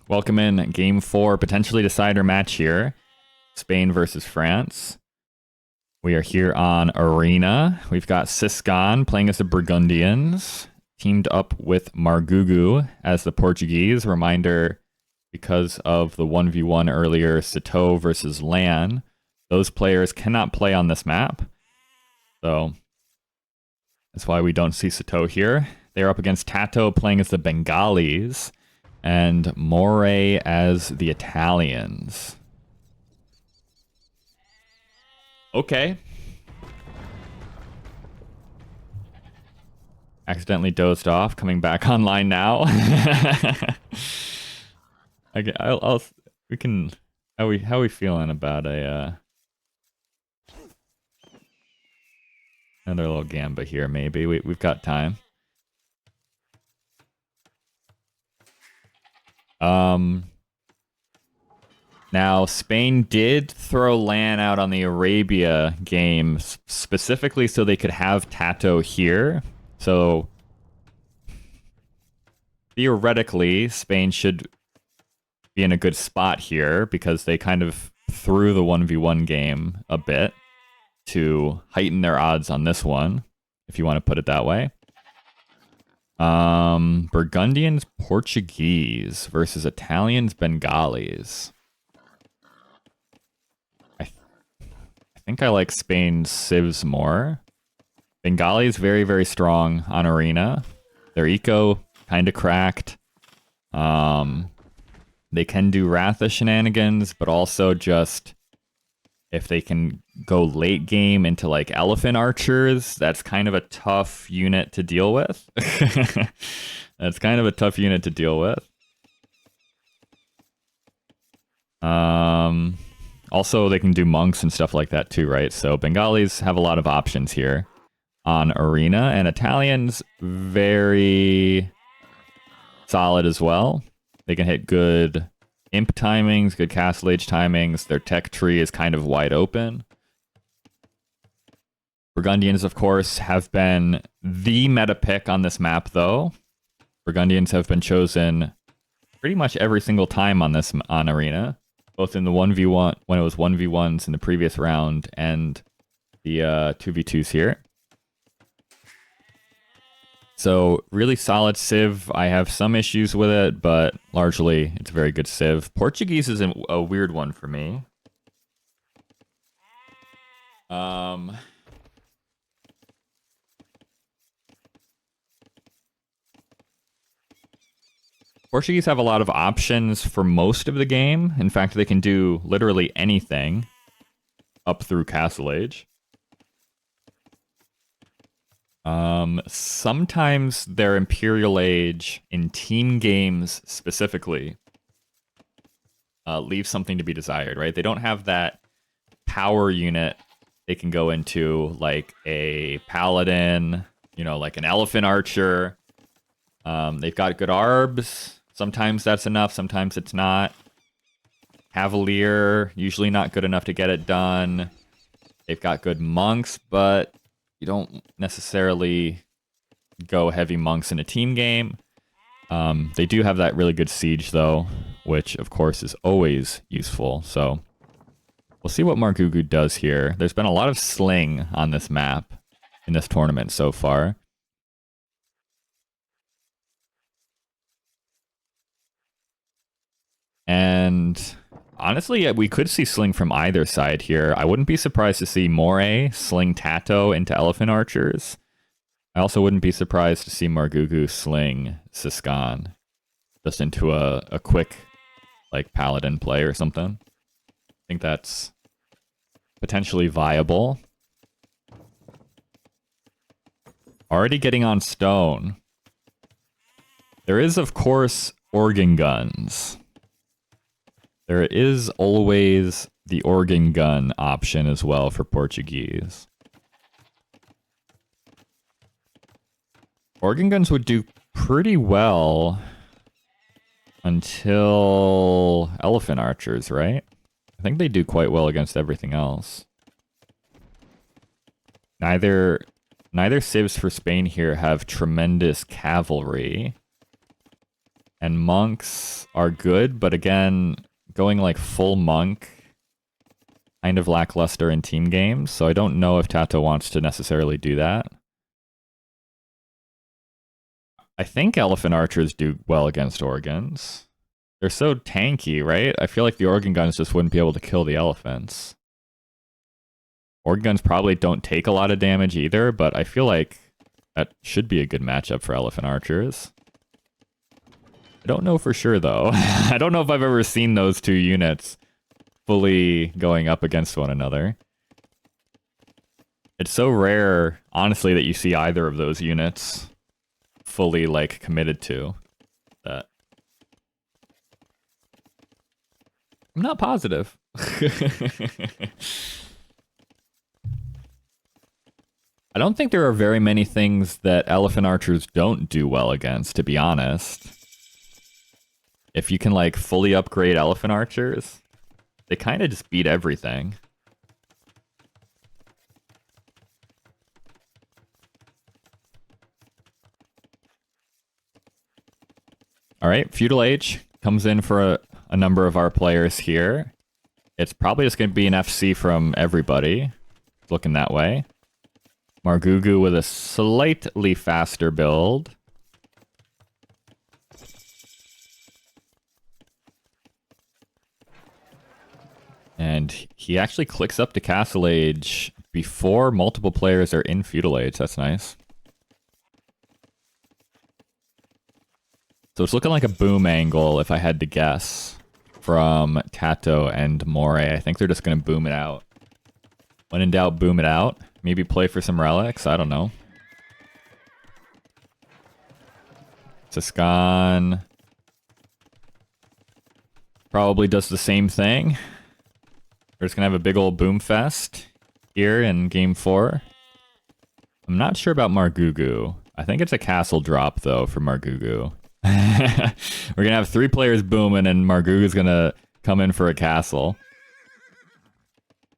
Welcome in Game 4, potentially decider match here. Spain versus France. We are here on Arena. We've got Siscan playing as the Burgundians, teamed up with Margougou as the Portuguese. Reminder, because of the 1v1 earlier, Citeaux versus Lan, those players cannot play on this map. So that's why we don't see Citeaux here. They're up against Tato playing as the Bengalis, and Moray as the Italians. Okay. Accidentally dozed off, coming back online now. We can. How we feeling about a another little gamba here? Maybe we've got time. Now, Spain did throw Lan out on the Arabia game specifically so they could have Tato here. So, theoretically, Spain should be in a good spot here because they kind of threw the 1v1 game a bit to heighten their odds on this one, if you want to put it that way. Burgundians, Portuguese versus Italians, Bengalis. I think I like Spain's civs more. Bengalis very, very strong on Arena. Their eco kind of cracked. They can do Ratha shenanigans, but also just if they can go late game into like elephant archers, that's kind of a tough unit to deal with. That's kind of a tough unit to deal with. Also, they can do monks and stuff like that too, right? So Bengalis have a lot of options here on Arena, and Italians very solid as well. They can hit good imp timings, good castle age timings. Their tech tree is kind of wide open. Burgundians, of course, have been the meta pick on this map, though. Burgundians have been chosen pretty much every single time on Arena, both in the 1v1 when it was 1v1s in the previous round and the 2v2s here. So, really solid civ. I have some issues with it, but largely it's a very good civ. Portuguese is a weird one for me. Portuguese have a lot of options for most of the game. In fact, they can do literally anything up through Castle Age. Sometimes their Imperial Age in team games specifically leaves something to be desired, right? They don't have that power unit they can go into like a Paladin, like an Elephant Archer. They've got good arbs. Sometimes that's enough, sometimes it's not. Cavalier, usually not good enough to get it done. They've got good monks, but you don't necessarily go heavy monks in a team game. They do have that really good siege, though, which, of course, is always useful. So we'll see what Margougou does here. There's been a lot of sling on this map in this tournament so far. And honestly, we could see sling from either side here. I wouldn't be surprised to see Moray sling Tato into Elephant Archers. I also wouldn't be surprised to see Margougou sling Siscan just into a quick like Paladin play or something. I think that's potentially viable. Already getting on stone. There is, of course, organ guns. There is always the organ gun option as well for Portuguese. Organ guns would do pretty well until Elephant Archers, right? I think they do quite well against everything else. Neither civs for Spain here have tremendous cavalry. And monks are good, but again, going like full monk, kind of lackluster in team games, so I don't know if Tato wants to necessarily do that. I think elephant archers do well against organs. They're so tanky, right? I feel like the organ guns just wouldn't be able to kill the elephants. Organ guns probably don't take a lot of damage either, but I feel like that should be a good matchup for elephant archers. I don't know for sure, though. I don't know if I've ever seen those two units fully going up against one another. It's so rare, honestly, that you see either of those units fully, like, committed to that. I'm not positive. I don't think there are very many things that elephant archers don't do well against, to be honest. If you can, like, fully upgrade elephant archers, they kind of just beat everything. All right, Feudal Age comes in for a number of our players here. It's probably just going to be an FC from everybody. It's looking that way. Margougou with a slightly faster build. And he actually clicks up to Castle Age before multiple players are in Feudal Age. That's nice. So it's looking like a boom angle, if I had to guess, from Tato and More. I think they're just going to boom it out. When in doubt, boom it out. Maybe play for some relics. I don't know. Siskan probably does the same thing. We're just going to have a big old boom fest here in game 4. I'm not sure about Margougou. I think it's a castle drop, though, for Margougou. We're going to have 3 players booming, and Margougou's going to come in for a castle.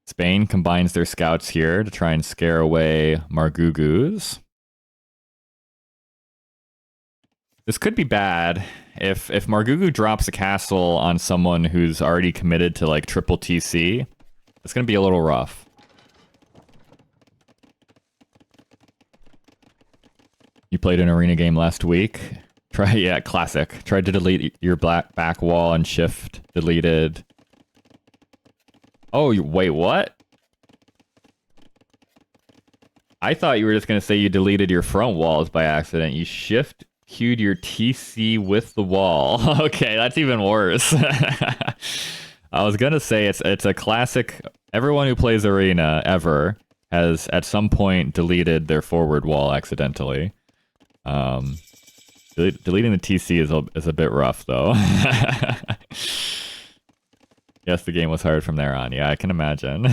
Spain combines their scouts here to try and scare away Margougou's. This could be bad. If Margougou drops a castle on someone who's already committed to, like, triple TC, it's going to be a little rough. You played an arena game last week. Yeah, classic. Tried to delete your back wall and shift deleted. Oh, wait, what? I thought you were just going to say you deleted your front walls by accident. You shift queued your TC with the wall. Okay, that's even worse. I was going to say it's a classic. Everyone who plays Arena ever has at some point deleted their forward wall accidentally. Deleting the TC is a bit rough, though. Yes, the game was hard from there on. Yeah, I can imagine.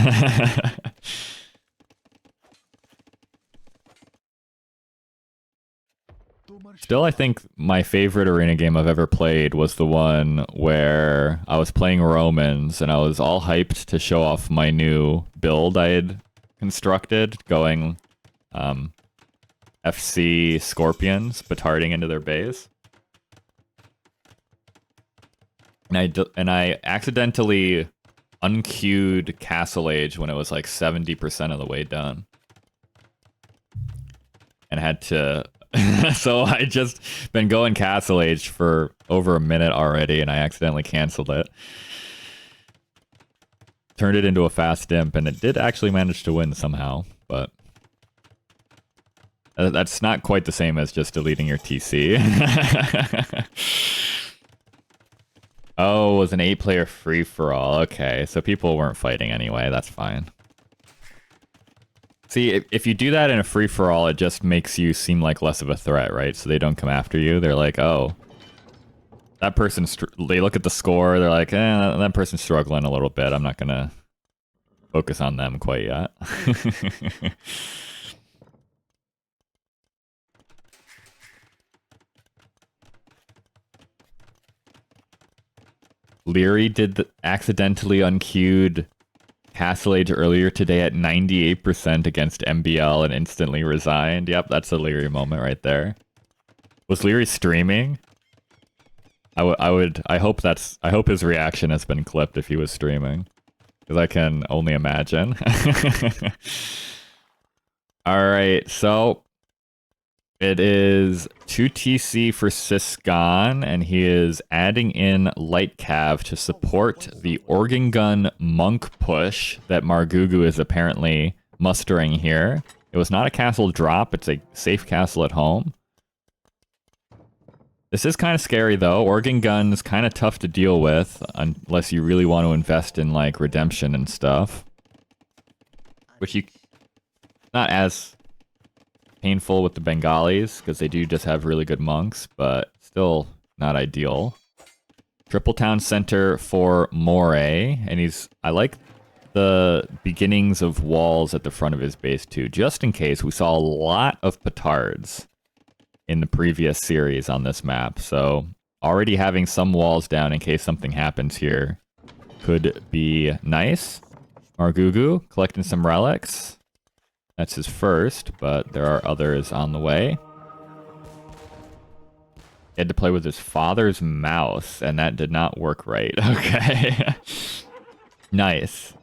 Still, I think my favorite arena game I've ever played was the one where I was playing Romans and I was all hyped to show off my new build I had constructed, going FC Scorpions, petarding into their base. And I accidentally unqueued Castle Age when it was like 70% of the way done. And had to... So I just been going Castle Age for over a minute already, and I accidentally canceled it. Turned it into a fast imp, and it did actually manage to win somehow, but... That's not quite the same as just deleting your TC. Oh, it was an 8-player free-for-all. Okay, so people weren't fighting anyway. That's fine. See, if you do that in a free-for-all, it just makes you seem like less of a threat, right? So they don't come after you. They're like, oh, that person... They look at the score. They're like, that person's struggling a little bit. I'm not going to focus on them quite yet. Leary did accidentally unqueued Castle Age earlier today at 98% against MBL and instantly resigned. Yep, that's a Leary moment right there. Was Leary streaming? I hope his reaction has been clipped if he was streaming. Because I can only imagine. Alright, so it is 2 TC for Siscon, and he is adding in Light Cav to support the Organ Gun Monk push that Margougou is apparently mustering here. It was not a castle drop, it's a safe castle at home. This is kind of scary though. Organ Gun's kind of tough to deal with unless you really want to invest in like redemption and stuff. Which you... not as painful with the Bengalis, because they do just have really good monks, but still not ideal. Triple Town Center for Moray, and I like the beginnings of walls at the front of his base too, just in case. We saw a lot of petards in the previous series on this map, so already having some walls down in case something happens here could be nice. Margougou collecting some relics. That's his first, but there are others on the way. He had to play with his father's mouse, and that did not work right. Okay. Nice.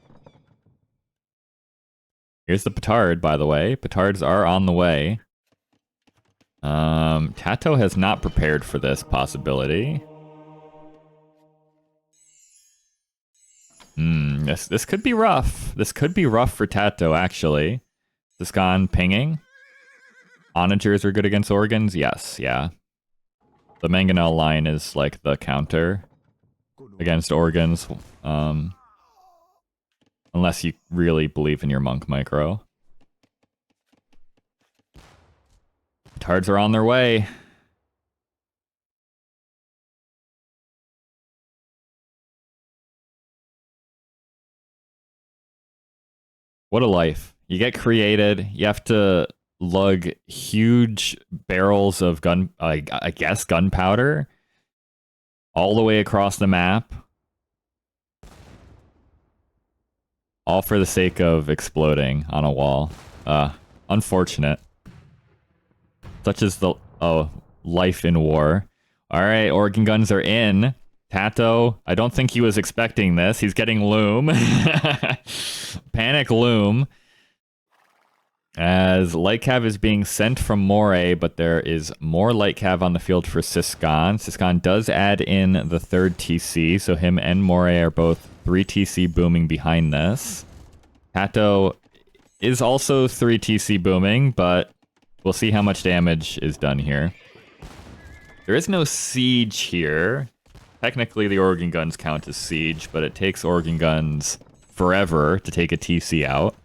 Here's the petard, by the way. Petards are on the way. Tato has not prepared for this possibility. This could be rough. This could be rough for Tato, actually. Siscon pinging. Onagers are good against organs? Yes, yeah. The Mangonel line is like the counter against organs. Unless you really believe in your monk micro. Tards are on their way. What a life. You get created, you have to lug huge barrels of I guess gunpowder all the way across the map. All for the sake of exploding on a wall. Unfortunate. Such is the life in war. Alright, organ guns are in. Tato, I don't think he was expecting this. He's getting loom. Panic loom. As Light Cav is being sent from Moray, but there is more Light Cav on the field for Siscon. Siscon does add in the third TC, so him and Moray are both 3 TC booming behind this. Tato is also 3 TC booming, but we'll see how much damage is done here. There is no siege here. Technically, the organ guns count as siege, but it takes organ guns forever to take a TC out.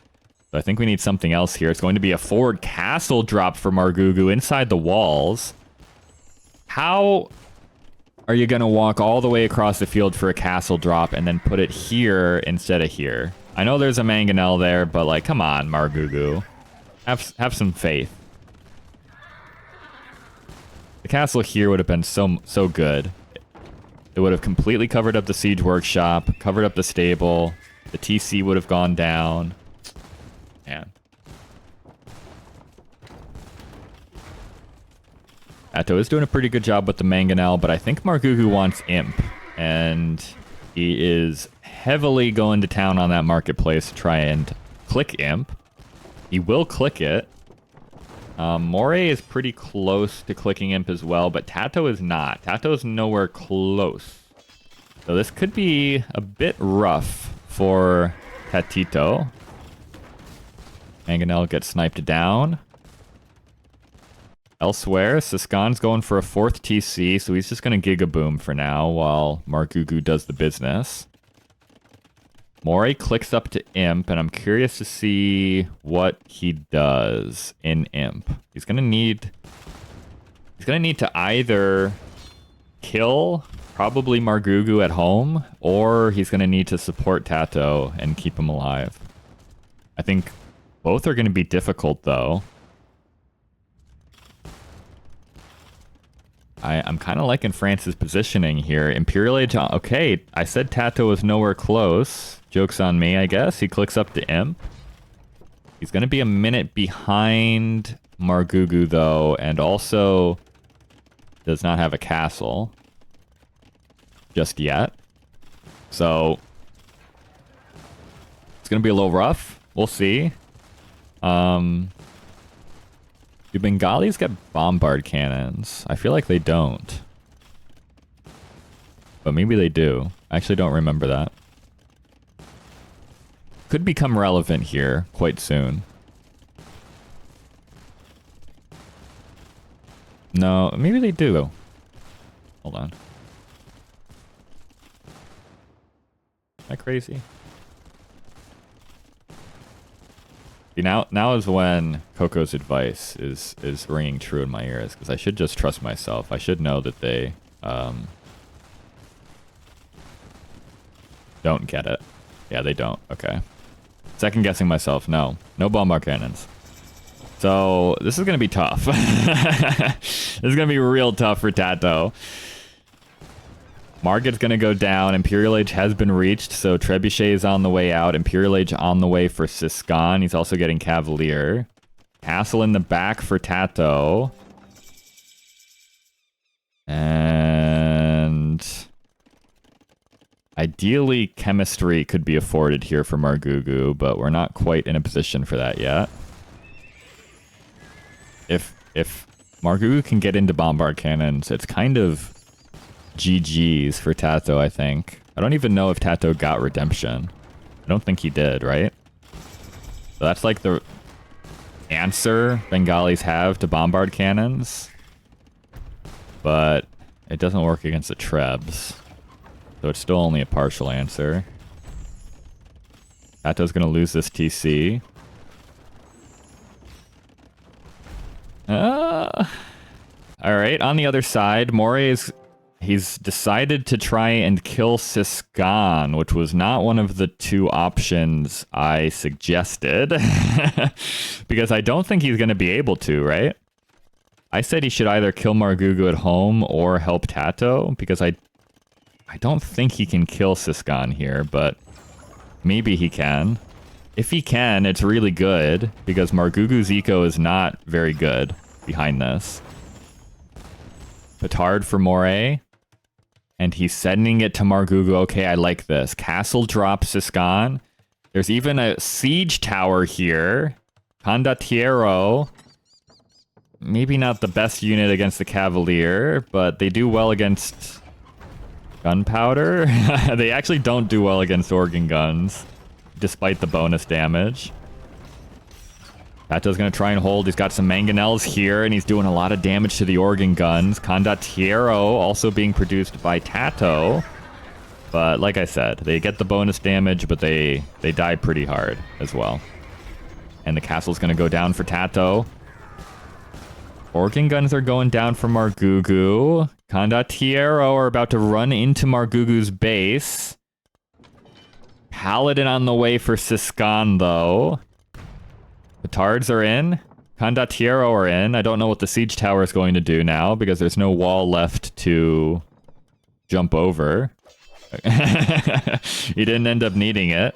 So I think we need something else here. It's going to be a forward castle drop for Margougou inside the walls. How are you going to walk all the way across the field for a castle drop and then put it here instead of here? I know there's a Mangonel there, but like, come on, Margougou. Have some faith. The castle here would have been so good. It would have completely covered up the siege workshop, covered up the stable. The TC would have gone down. Man. Tato is doing a pretty good job with the Mangonel, but I think Margougou wants Imp. And he is heavily going to town on that marketplace to try and click Imp. He will click it. Moray is pretty close to clicking Imp as well, but Tato is not. Tato is nowhere close. So this could be a bit rough for Tatito. Mangonel gets sniped down. Elsewhere, Siscon's going for a 4th TC, so he's just going to Giga Boom for now while Margougou does the business. Moray clicks up to Imp, and I'm curious to see what he does in Imp. He's gonna need to either kill probably Margougou at home, or he's gonna need to support Tato and keep him alive. I think both are gonna be difficult though. I'm kind of liking France's positioning here. Imperial Age, okay, I said Tato was nowhere close. Joke's on me, I guess. He clicks up to Imp. He's going to be a minute behind Margougou, though, and also does not have a castle. just yet. So it's going to be a little rough. We'll see. Do Bengalis get bombard cannons? I feel like they don't. But maybe they do. I actually don't remember that. Could become relevant here quite soon. No, maybe they do. Hold on. Am I crazy? See, now is when Coco's advice is ringing true in my ears, because I should just trust myself. I should know that they don't get it. Yeah, they don't. Okay. Second guessing myself. No bombard cannons. So this is gonna be tough. This is gonna be real tough for Tato. Margit's gonna go down. Imperial Age has been reached, so Trebuchet is on the way out. Imperial Age on the way for Siskan. He's also getting Cavalier. Castle in the back for Tato. And ideally, chemistry could be afforded here for Margougou, but we're not quite in a position for that yet. If Margougou can get into bombard cannons, it's kind of GG's for Tato, I think. I don't even know if Tato got redemption. I don't think he did, right? So that's like the answer Bengalis have to bombard cannons. But it doesn't work against the Trebs. So it's still only a partial answer. Tato's gonna lose this TC. Alright, on the other side, he's decided to try and kill Siskan, which was not one of the two options I suggested. Because I don't think he's going to be able to, right? I said he should either kill Margougou at home or help Tato, because I don't think he can kill Siskan here, but maybe he can. If he can, it's really good, because Margougou's eco is not very good behind this. Petard for Moray. And he's sending it to Margougou. Okay, I like this. Castle drops Siskan. There's even a siege tower here. Condottiero. Maybe not the best unit against the Cavalier, but they do well against gunpowder. They actually don't do well against organ guns, despite the bonus damage. Tato's going to try and hold. He's got some mangonels here, and he's doing a lot of damage to the organ guns. Condottiero also being produced by Tato. But like I said, they get the bonus damage, but they die pretty hard as well. And the castle's going to go down for Tato. Organ guns are going down for Margougou. Condottiero are about to run into Margougou's base. Paladin on the way for Siskan, though. Petards are in. Condottiero are in. I don't know what the siege tower is going to do now, because there's no wall left to jump over. He didn't end up needing it.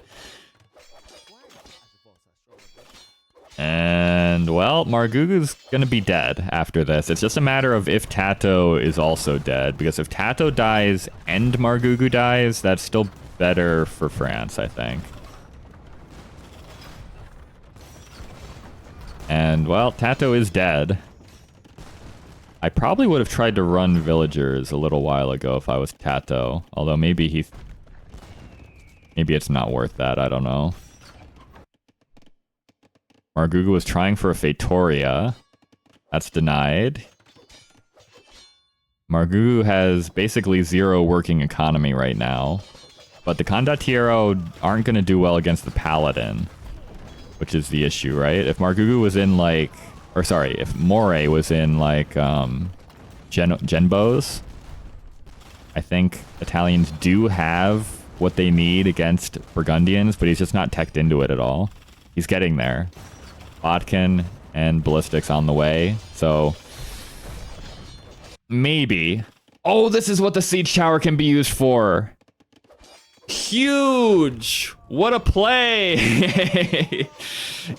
And, well, Margougou's going to be dead after this. It's just a matter of if Tato is also dead, because if Tato dies and Margougou dies, that's still better for France, I think. And, well, Tato is dead. I probably would have tried to run villagers a little while ago if I was Tato. Although maybe it's not worth that, I don't know. Margougou was trying for a Feitoria. That's denied. Margougou has basically zero working economy right now. But the Condottiero aren't going to do well against the Paladin, which is the issue, right? If Margougou was in, like... Or, sorry, if Moray was in, like, Genbos, I think Italians do have what they need against Burgundians, but he's just not teched into it at all. He's getting there. Bodkin and Ballistics on the way, so... Maybe. Oh, this is what the siege tower can be used for! Huge! What a play!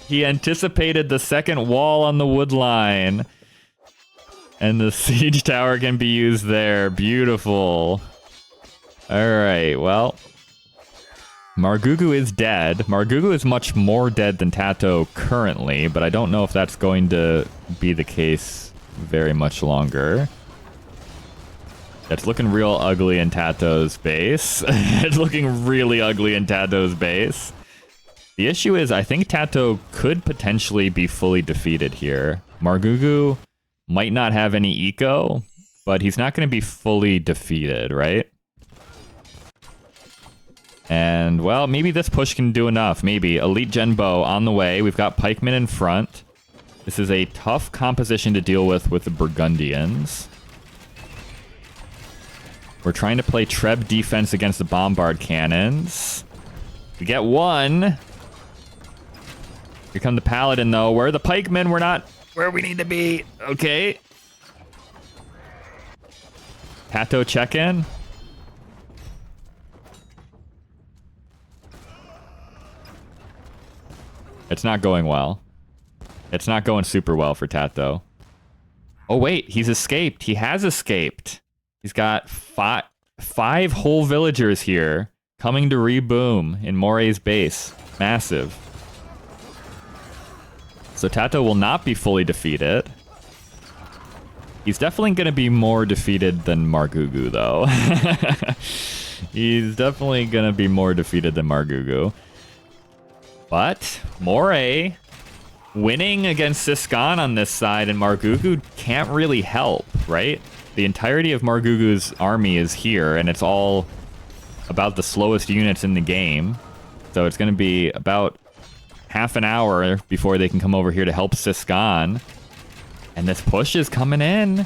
He anticipated the second wall on the wood line. And the siege tower can be used there. Beautiful. Alright, well. Margougou is dead. Margougou is much more dead than Tato currently, but I don't know if that's going to be the case very much longer. It's looking real ugly in Tato's base. It's looking really ugly in Tato's base. The issue is, I think Tato could potentially be fully defeated here. Margougou might not have any eco, but he's not going to be fully defeated, right? And, well, maybe this push can do enough. Maybe. Elite Genbo on the way. We've got pikemen in front. This is a tough composition to deal with the Burgundians. We're trying to play Treb defense against the bombard cannons. We get one. Here come the paladin, though. Where are the pikemen? We're not where we need to be. Okay. Tato check-in. It's not going well. It's not going super well for Tato. Oh, wait. He's escaped. He has escaped. He's got five whole villagers here coming to reboom in Moray's base. Massive. So Tato will not be fully defeated. He's definitely going to be more defeated than Margougou, though. He's definitely going to be more defeated than Margougou. But Moray winning against Siskan on this side, and Margougou can't really help, right? The entirety of Margougou's army is here, and it's all about the slowest units in the game. So it's going to be about half an hour before they can come over here to help Siskan. And this push is coming in.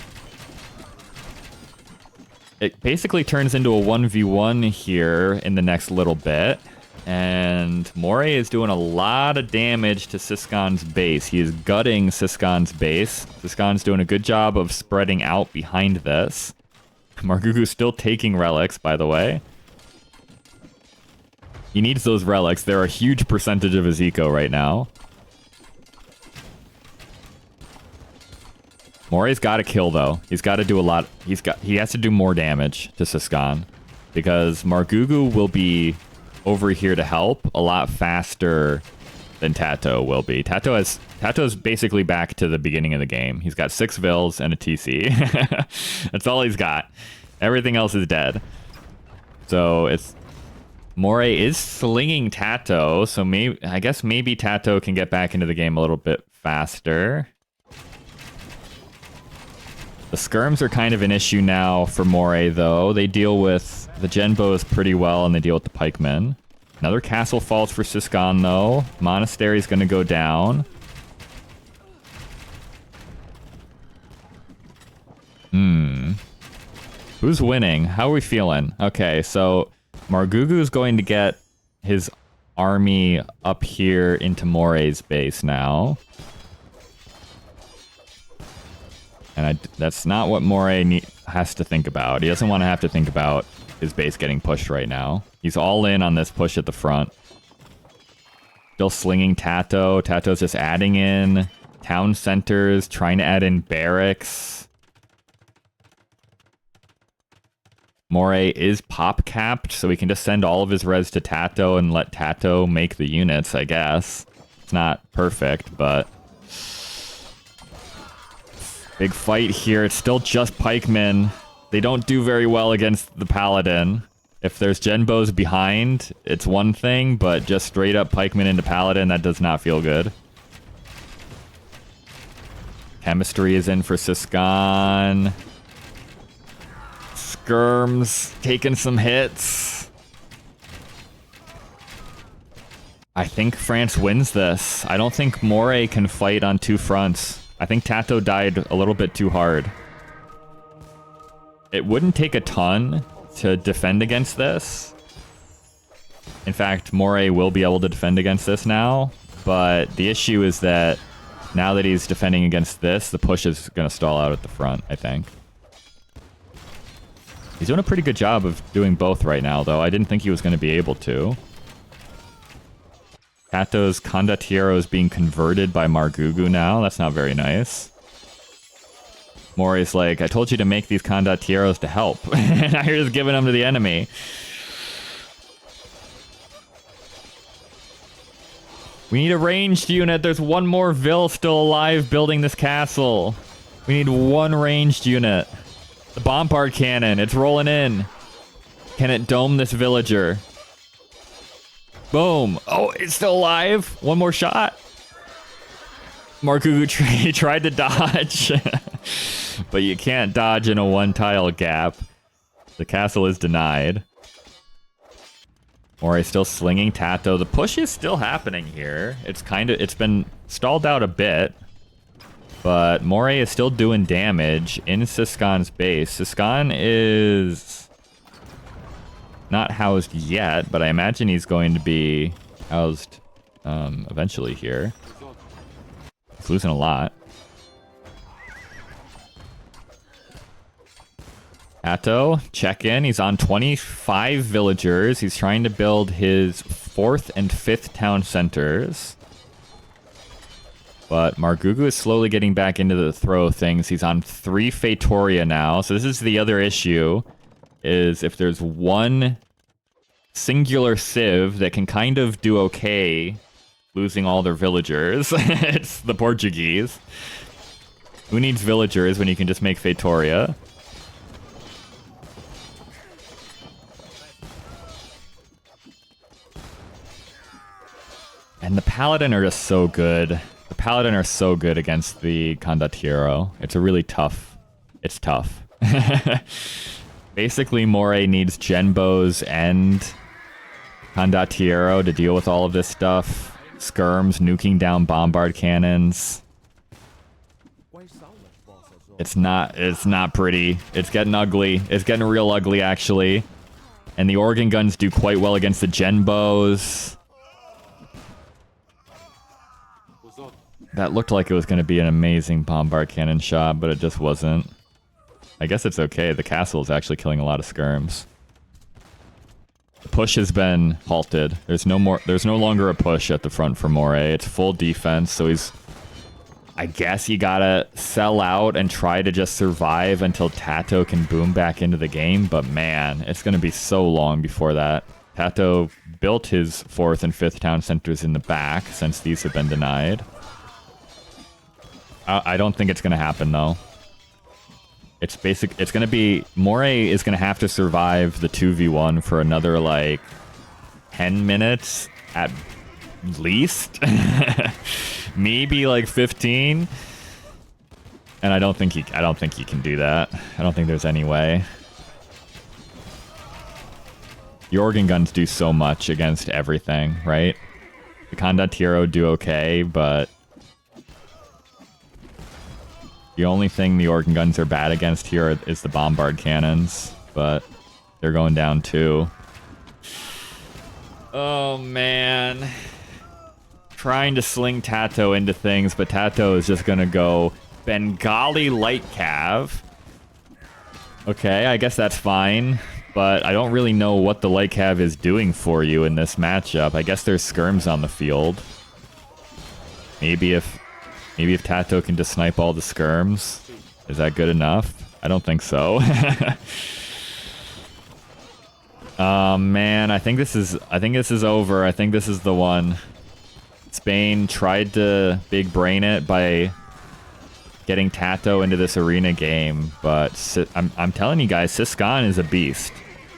It basically turns into a 1v1 here in the next little bit. And Moray is doing a lot of damage to Siskan's base. He is gutting Siskan's base. Siskan's doing a good job of spreading out behind this. Margougou's still taking relics, by the way. He needs those relics. They're a huge percentage of his eco right now. Moray's got to kill, though. He's got to do a lot. He has to do more damage to Siskan, because Margougou will be over here to help a lot faster than Tato will be. Tato's basically back to the beginning of the game. He's got 6 vills and a TC. That's all he's got. Everything else is dead. So it's Moray is slinging Tato, so I guess maybe Tato can get back into the game a little bit faster. The skirms are kind of an issue now for Moray, though. They deal with the Genbos pretty well, and they deal with the pikemen. Another castle falls for Siskan, though. Monastery's going to go down. Who's winning? How are we feeling? Okay, so Margougou's going to get his army up here into Moray's base now. And that's not what Moray has to think about. He doesn't want to have to think about his base getting pushed right now. He's all in on this push at the front. Still slinging Tato. Tato's just adding in town centers, trying to add in barracks. Moray is pop capped, so we can just send all of his res to Tato and let Tato make the units, I guess. It's not perfect, but big fight here. It's still just pikemen. They don't do very well against the paladin. If there's Genbos behind, it's one thing, but just straight up pikemen into paladin, that does not feel good. Chemistry is in for Siskan. Skirms taking some hits. I think France wins this. I don't think Moray can fight on 2 fronts. I think Tato died a little bit too hard. It wouldn't take a ton to defend against this. In fact, Moray will be able to defend against this now, but the issue is that now that he's defending against this, the push is going to stall out at the front, I think. He's doing a pretty good job of doing both right now, though. I didn't think he was going to be able to. Tato's Condottiero is being converted by Margougou now. That's not very nice. Mori's like, I told you to make these Condotieros to help. And now you're just giving them to the enemy. We need a ranged unit. There's one more Vil still alive building this castle. We need one ranged unit. The bombard cannon. It's rolling in. Can it dome this villager? Boom. Oh, it's still alive. One more shot. Margougou tried to dodge. But you can't dodge in a one-tile gap. The castle is denied. Moray still slinging Tato. The push is still happening here. It's been stalled out a bit. But Moray is still doing damage in Siskan's base. Siskan is not housed yet, but I imagine he's going to be housed eventually here. He's losing a lot. Tato, check in. He's on 25 villagers. He's trying to build his 4th and 5th town centers. But Margougou is slowly getting back into the throw of things. He's on 3 Faitoria now. So this is the other issue, is if there's one singular civ that can kind of do okay losing all their villagers, it's the Portuguese. Who needs villagers when you can just make Faitoria? And the Paladin are just so good. The Paladin are so good against the Condottiero. It's a really tough... It's tough. Basically, Moray needs Genbos and Condottiero to deal with all of this stuff. Skirms, nuking down bombard cannons. It's not pretty. It's getting ugly. It's getting real ugly, actually. And the organ guns do quite well against the Genbos. That looked like it was going to be an amazing bombard cannon shot, but it just wasn't. I guess it's okay. The castle is actually killing a lot of skirms. The push has been halted. There's no longer a push at the front for Moray. It's full defense, so I guess you gotta sell out and try to just survive until Tato can boom back into the game, but man, it's gonna be so long before that. Tato built his 4th and 5th town centers in the back since these have been denied. I don't think it's going to happen, though. It's going to be... Moray is going to have to survive the 2v1 for another, like, 10 minutes at least. Maybe, like, 15. And I don't think he can do that. I don't think there's any way. The organ guns do so much against everything, right? The Condottiero do okay, but... The only thing the organ guns are bad against here is the bombard cannons, but they're going down too. Oh man. Trying to sling Tato into things, but Tato is just gonna go Bengali light cav. Okay, I guess that's fine, but I don't really know what the light cav is doing for you in this matchup. I guess there's skirms on the field. Maybe if Tato can just snipe all the skirms, is that good enough? I don't think so. Oh man, I think this is over. I think this is the one. Spain tried to big brain it by getting Tato into this arena game, but I'm telling you guys, Siskan is a beast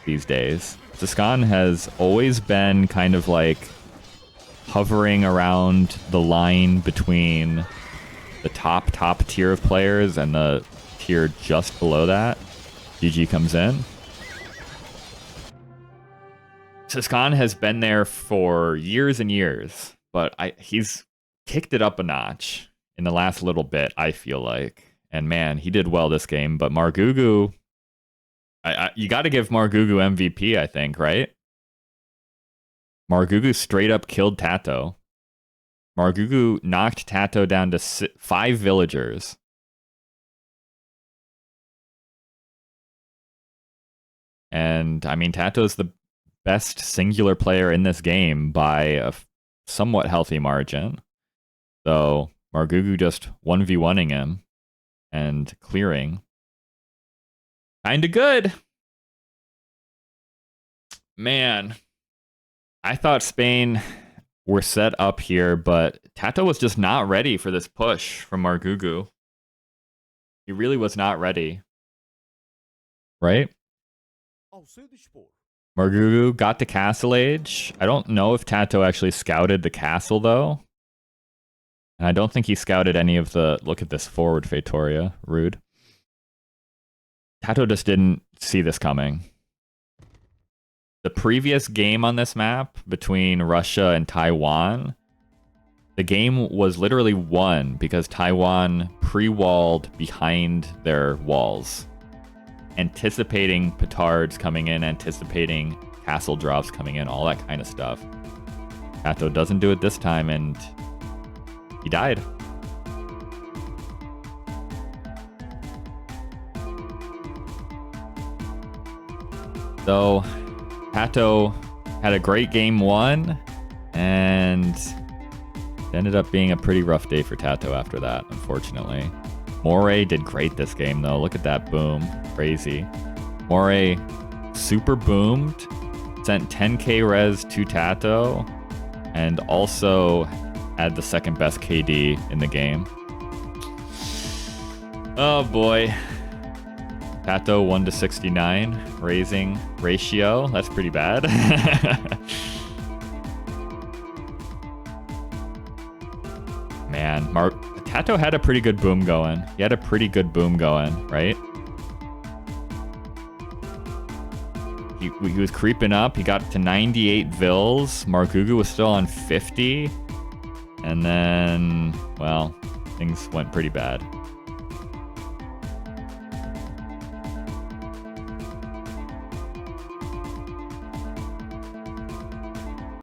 these days. Siskan has always been kind of like hovering around the line between the top tier of players and the tier just below that. GG comes in. Siskan has been there for years and years, but he's kicked it up a notch in the last little bit, I feel like. And man, he did well this game, but Margougou, you got to give Margougou MVP, I think, right? Margougou straight up killed Tato. Margougou knocked Tato down to 5 villagers. And, I mean, Tato's the best singular player in this game by a somewhat healthy margin. So, Margougou just 1v1ing him. and clearing. Kinda good. Man, I thought Spain were set up here, but Tato was just not ready for this push from Margougou. He really was not ready. Right? Margougou got to Castle Age. I don't know if Tato actually scouted the castle, though. And I don't think he scouted any of the... Look at this forward Feitoria. Rude. Tato just didn't see this coming. The previous game on this map between Russia and Taiwan, the game was literally won because Taiwan pre-walled behind their walls, anticipating petards coming in, anticipating castle drops coming in, all that kind of stuff. Tato doesn't do it this time, and he died. So Tato had a great game one, and it ended up being a pretty rough day for Tato after that, unfortunately. Moray did great this game, though. Look at that boom. Crazy. Moray super boomed, sent 10k res to Tato, and also had the second best KD in the game. Oh boy. Tato 1-69 raising ratio. That's pretty bad. Man, Tato had a pretty good boom going. He had a pretty good boom going, right? He was creeping up. He got to 98 vills. Margougou was still on 50. And then, well, things went pretty bad.